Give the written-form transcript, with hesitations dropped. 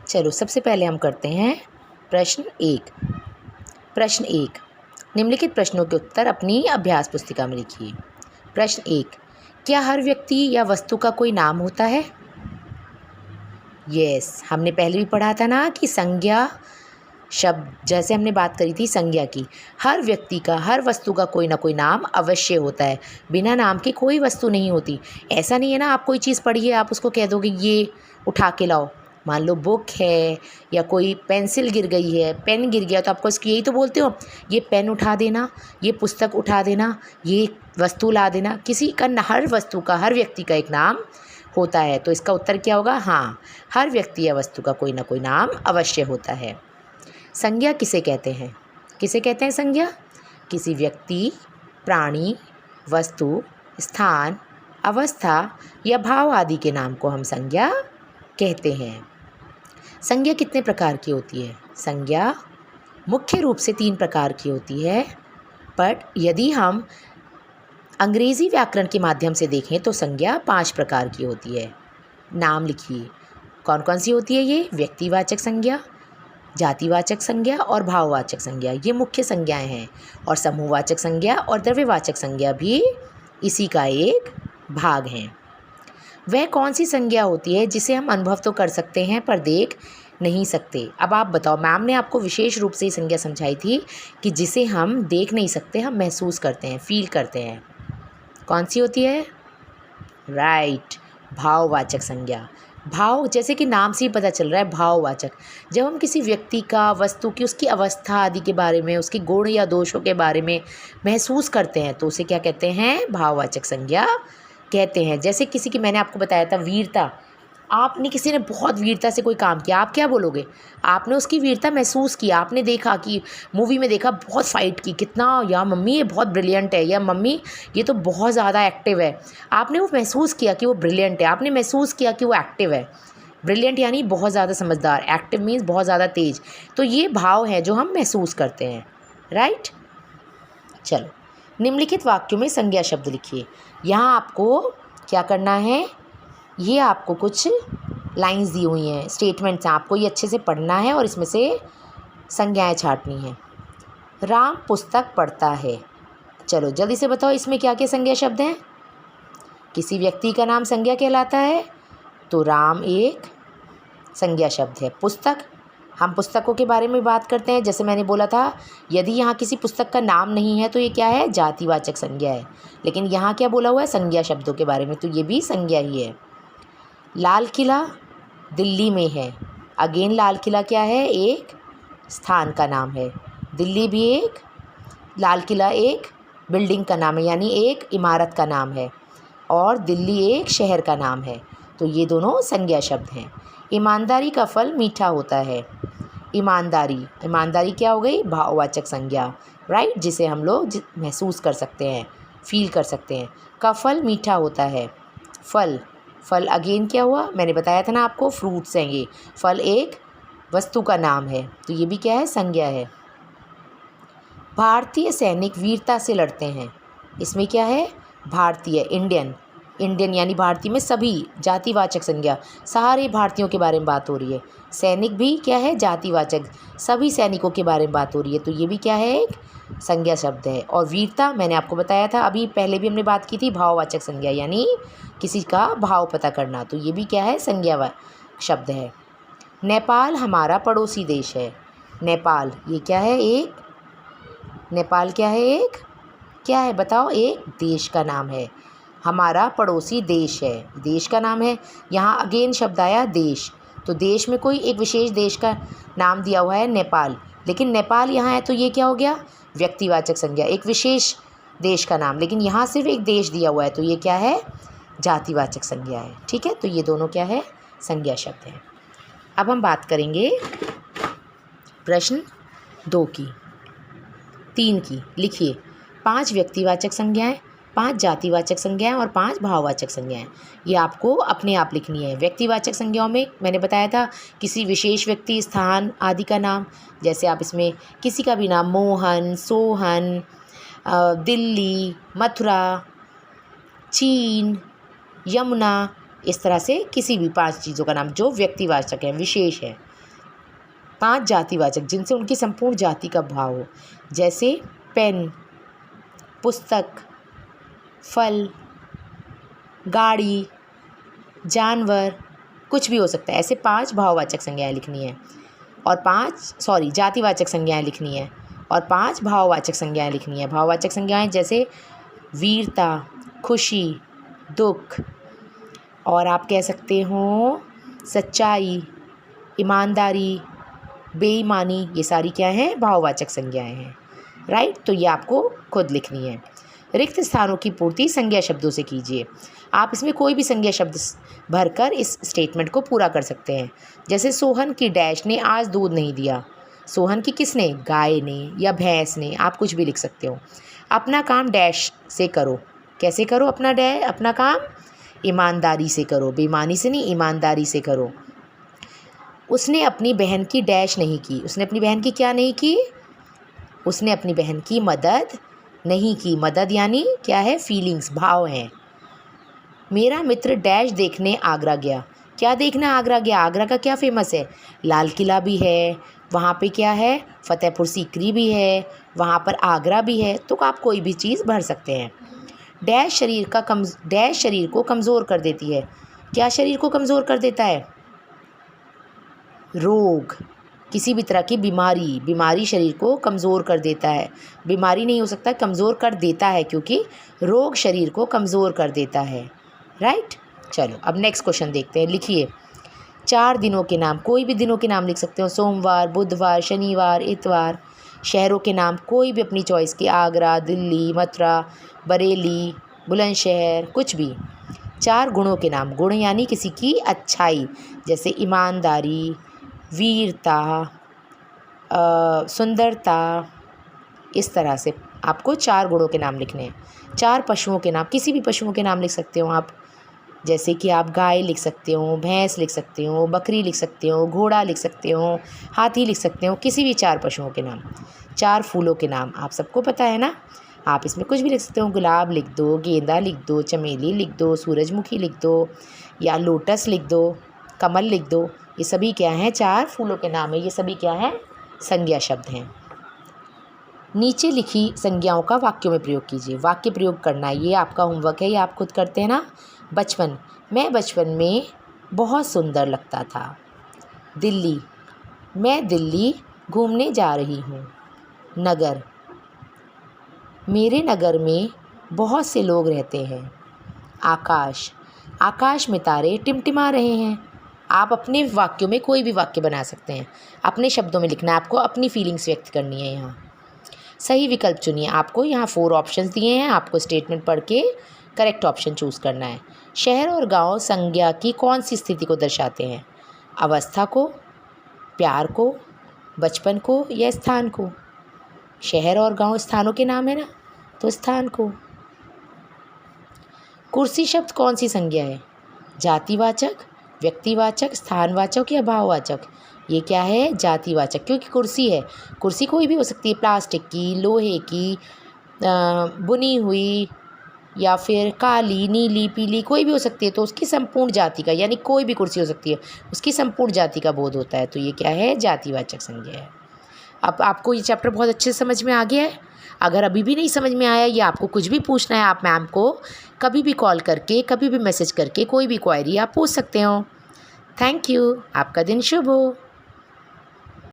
चलो सबसे पहले हम करते हैं प्रश्न एक। प्रश्न एक, निम्नलिखित प्रश्नों के उत्तर अपनी अभ्यास पुस्तिका में लिखिए। प्रश्न एक, क्या हर व्यक्ति या वस्तु का कोई नाम होता है? यस, हमने पहले भी पढ़ा था ना कि संज्ञा शब्द, जैसे हमने बात करी थी संज्ञा की, हर व्यक्ति का, हर वस्तु का कोई ना कोई नाम अवश्य होता है। बिना नाम के कोई वस्तु नहीं होती। ऐसा नहीं है ना आप कोई चीज़ पढ़िए, आप उसको कह दोगे ये उठा के लाओ। मान लो बुक है या कोई पेंसिल गिर गई है, पेन गिर गया, तो आपको इसकी यही तो बोलते हो, ये पेन उठा देना, ये पुस्तक उठा देना, ये वस्तु ला देना। किसी का, हर वस्तु का, हर व्यक्ति का एक नाम होता है। तो इसका उत्तर क्या होगा? हाँ, हर व्यक्ति या वस्तु का कोई ना कोई नाम अवश्य होता है। संज्ञा किसे कहते हैं? किसे कहते हैं संज्ञा? किसी व्यक्ति, प्राणी, वस्तु, स्थान, अवस्था या भाव आदि के नाम को हम संज्ञा कहते हैं। संज्ञा कितने प्रकार की होती है? संज्ञा मुख्य रूप से 3 प्रकार की होती है, बट यदि हम अंग्रेज़ी व्याकरण के माध्यम से देखें तो संज्ञा 5 प्रकार की होती है। नाम लिखिए, कौन कौन सी होती है ये? व्यक्तिवाचक संज्ञा, जातिवाचक संज्ञा और भाववाचक संज्ञा, ये मुख्य संज्ञाएं हैं। और समूहवाचक संज्ञा और द्रव्यवाचक संज्ञा भी इसी का एक भाग हैं। वह कौन सी संज्ञा होती है जिसे हम अनुभव तो कर सकते हैं पर देख नहीं सकते? अब आप बताओ, मैम ने आपको विशेष रूप से ये संज्ञा समझाई थी कि जिसे हम देख नहीं सकते, हम महसूस करते हैं, फील करते हैं। कौन सी होती है? राइट, भाववाचक संज्ञा। भाव, जैसे कि नाम से ही पता चल रहा है, भाववाचक। जब हम किसी व्यक्ति का, वस्तु की, उसकी अवस्था आदि के बारे में, उसके गुण या दोषों के बारे में महसूस करते हैं तो उसे क्या कहते हैं? भाववाचक संज्ञा कहते हैं। जैसे किसी की, मैंने आपको बताया था वीरता, आपने, किसी ने बहुत वीरता से कोई काम किया, आप क्या बोलोगे? आपने उसकी वीरता महसूस किया, आपने देखा कि मूवी में देखा, बहुत फाइट की, कितना, या मम्मी ये बहुत ब्रिलियंट है, या मम्मी ये तो बहुत ज़्यादा एक्टिव है। आपने वो महसूस किया कि वो ब्रिलियंट है, आपने महसूस किया कि वो एक्टिव है। ब्रिलियंट यानी बहुत ज़्यादा समझदार, एक्टिव मीन्स बहुत ज़्यादा तेज। तो ये भाव है जो हम महसूस करते हैं। राइट, चलो निम्नलिखित वाक्यों में संज्ञा शब्द लिखिए। यहाँ आपको क्या करना है, ये आपको कुछ लाइंस दी हुई हैं, स्टेटमेंट्स हैं, आपको ये अच्छे से पढ़ना है और इसमें से संज्ञाएं छांटनी हैं। राम पुस्तक पढ़ता है। चलो जल्दी से बताओ, इसमें क्या क्या संज्ञा शब्द हैं? किसी व्यक्ति का नाम संज्ञा कहलाता है, तो राम एक संज्ञा शब्द है। पुस्तक, हम पुस्तकों के बारे में बात करते हैं, जैसे मैंने बोला था, यदि यहाँ किसी पुस्तक का नाम नहीं है तो ये क्या है? जातिवाचक संज्ञा है। लेकिन यहाँ क्या बोला हुआ है? संज्ञा शब्दों के बारे में, तो ये भी संज्ञा ही है। लाल किला दिल्ली में है। अगेन लाल किला क्या है? एक स्थान का नाम है। दिल्ली भी एक, लाल किला एक बिल्डिंग का नाम है, यानी एक इमारत का नाम है, और दिल्ली एक शहर का नाम है। तो ये दोनों संज्ञा शब्द हैं। ईमानदारी का फल मीठा होता है। ईमानदारी, ईमानदारी क्या हो गई? भाववाचक संज्ञा। राइट, जिसे हम लोग महसूस कर सकते हैं, फील कर सकते हैं। का फल मीठा होता है। फल, फल अगेन क्या हुआ? मैंने बताया था ना आपको, फ्रूट्स हैं ये। फल एक वस्तु का नाम है, तो ये भी क्या है? संज्ञा है। भारतीय सैनिक वीरता से लड़ते हैं। इसमें क्या है? भारतीय, इंडियन, इंडियन यानी भारतीय में सभी, जातिवाचक संज्ञा, सारे भारतीयों के बारे में बात हो रही है। सैनिक भी क्या है? जातिवाचक, सभी सैनिकों के बारे में बात हो रही है, तो ये भी क्या है? एक संज्ञा शब्द है। और वीरता मैंने आपको बताया था, अभी पहले भी हमने बात की थी, भाववाचक संज्ञा, यानी किसी का भाव पता करना, तो ये भी क्या है? संज्ञा शब्द है। नेपाल हमारा पड़ोसी देश है। नेपाल, ये क्या है? एक, नेपाल क्या है? एक, क्या है बताओ? एक देश का नाम है। हमारा पड़ोसी देश है, देश का नाम है। यहाँ अगेन शब्द आया देश, तो देश में कोई एक विशेष देश का नाम दिया हुआ है नेपाल, लेकिन नेपाल यहाँ है तो ये क्या हो गया? व्यक्तिवाचक संज्ञा, एक विशेष देश का नाम, लेकिन यहाँ सिर्फ एक देश दिया हुआ है, तो ये क्या है? जातिवाचक संज्ञा है। ठीक है, तो ये दोनों क्या है? संज्ञा शब्द है। अब हम बात करेंगे प्रश्न 2 की, 3 की। लिखिए, 5 व्यक्तिवाचक संज्ञाएं, 5 जातिवाचक संज्ञाएं और 5 भाववाचक संज्ञाएं। ये आपको अपने आप लिखनी है। व्यक्तिवाचक संज्ञाओं में मैंने बताया था किसी विशेष व्यक्ति, स्थान आदि का नाम, जैसे आप इसमें किसी का भी नाम, मोहन, सोहन, दिल्ली, मथुरा, चीन, यमुना, इस तरह से किसी भी 5 चीज़ों का नाम जो व्यक्तिवाचक है, विशेष है। 5 जातिवाचक जिनसे उनकी संपूर्ण जाति का भाव हो, जैसे पेन, पुस्तक, फल, गाड़ी, जानवर, कुछ भी हो सकता है। ऐसे 5 भाववाचक संज्ञाएं लिखनी है और जातिवाचक संज्ञाएं लिखनी है और 5 भाववाचक संज्ञाएं लिखनी है। भाववाचक संज्ञाएं जैसे वीरता, खुशी, दुख, और आप कह सकते हो सच्चाई, ईमानदारी, बेईमानी, ये सारी क्या हैं? भाववाचक संज्ञाएं हैं। राइट, तो ये आपको खुद लिखनी है। रिक्त स्थानों की पूर्ति संज्ञा शब्दों से कीजिए। आप इसमें कोई भी संज्ञा शब्द भरकर इस स्टेटमेंट को पूरा कर सकते हैं। जैसे सोहन की डैश ने आज दूध नहीं दिया। सोहन की किसने? गाय ने या भैंस ने, आप कुछ भी लिख सकते हो। अपना काम डैश से करो। कैसे करो अपना काम? ईमानदारी से करो, बेईमानी से नहीं, ईमानदारी से करो। उसने अपनी बहन की डैश नहीं की। उसने अपनी बहन की क्या नहीं की? उसने अपनी बहन की मदद नहीं की। मदद यानी क्या है? फीलिंग्स, भाव हैं। मेरा मित्र डैश देखने आगरा गया। क्या देखना आगरा गया? आगरा का क्या फेमस है? लाल किला भी है, वहाँ पे क्या है? फतेहपुर सीकरी भी है, वहाँ पर आगरा भी है। तो आप कोई भी चीज़ भर सकते हैं। डैश शरीर को कमज़ोर कर देती है। क्या शरीर को कमज़ोर कर देता है? रोग, किसी भी तरह की बीमारी शरीर को कमज़ोर कर देता है। बीमारी नहीं हो सकता, कमज़ोर कर देता है, क्योंकि रोग शरीर को कमज़ोर कर देता है। राइट, चलो अब नेक्स्ट क्वेश्चन देखते हैं। लिखिए 4 दिनों के नाम। कोई भी दिनों के नाम लिख सकते हो, सोमवार, बुधवार, शनिवार, इतवार। शहरों के नाम कोई भी अपनी चॉइस के, आगरा, दिल्ली, मथुरा, बरेली, बुलंदशहर, कुछ भी। 4 गुणों के नाम। गुण यानी किसी की अच्छाई, जैसे ईमानदारी, वीरता, सुंदरता, इस तरह से आपको 4 गुणों के नाम लिखने हैं। 4 पशुओं के नाम। किसी भी पशुओं के नाम लिख सकते हो आप, जैसे कि आप गाय लिख सकते हो, भैंस लिख सकते हो, बकरी लिख सकते हो, घोड़ा लिख सकते हो, हाथी लिख सकते हो, किसी भी 4 पशुओं के नाम। 4 फूलों के नाम आप सबको पता है ना, आप इसमें कुछ भी लिख सकते हो। गुलाब लिख दो, गेंदा लिख दो, चमेली लिख दो, सूरजमुखी लिख दो, या लोटस लिख दो, कमल लिख दो। ये सभी क्या हैं? 4 फूलों के नाम है। ये सभी क्या हैं? संज्ञा शब्द हैं। नीचे लिखी संज्ञाओं का वाक्यों में प्रयोग कीजिए। वाक्य प्रयोग करना, ये आपका होमवर्क है, ये आप खुद करते हैं ना। बचपन, मैं बचपन में बहुत सुंदर लगता था। दिल्ली, मैं दिल्ली घूमने जा रही हूँ। नगर, मेरे नगर में बहुत से लोग रहते हैं। आकाश, आकाश में तारे टिमटिमा रहे हैं। आप अपने वाक्यों में कोई भी वाक्य बना सकते हैं, अपने शब्दों में लिखना है, आपको अपनी फीलिंग्स व्यक्त करनी है। यहाँ सही विकल्प चुनिए। आपको यहाँ 4 ऑप्शंस दिए हैं, आपको स्टेटमेंट पढ़ के करेक्ट ऑप्शन चूज़ करना है। शहर और गांव संज्ञा की कौन सी स्थिति को दर्शाते हैं? अवस्था को, प्यार को, बचपन को, या स्थान को? शहर और गांव स्थानों के नाम है ना, तो स्थान को। कुर्सी शब्द कौन सी संज्ञा है? जातिवाचक, व्यक्तिवाचक, स्थानवाचक या भाववाचक? ये क्या है? जातिवाचक, क्योंकि कुर्सी है। कुर्सी कोई भी हो सकती है, प्लास्टिक की, लोहे की, बुनी हुई, या फिर काली, नीली, पीली, कोई भी हो सकती है। तो उसकी संपूर्ण जाति का, यानी कोई भी कुर्सी हो सकती है, उसकी संपूर्ण जाति का बोध होता है। तो ये क्या है? जातिवाचक संज्ञा है। अब आपको ये चैप्टर बहुत अच्छे से समझ में आ गया है। अगर अभी भी नहीं समझ में आया या आपको कुछ भी पूछना है, आप मैम को कभी भी कॉल करके, कभी भी मैसेज करके कोई भी क्वेरी आप पूछ सकते हो। Thank you. आपका दिन शुभ हो।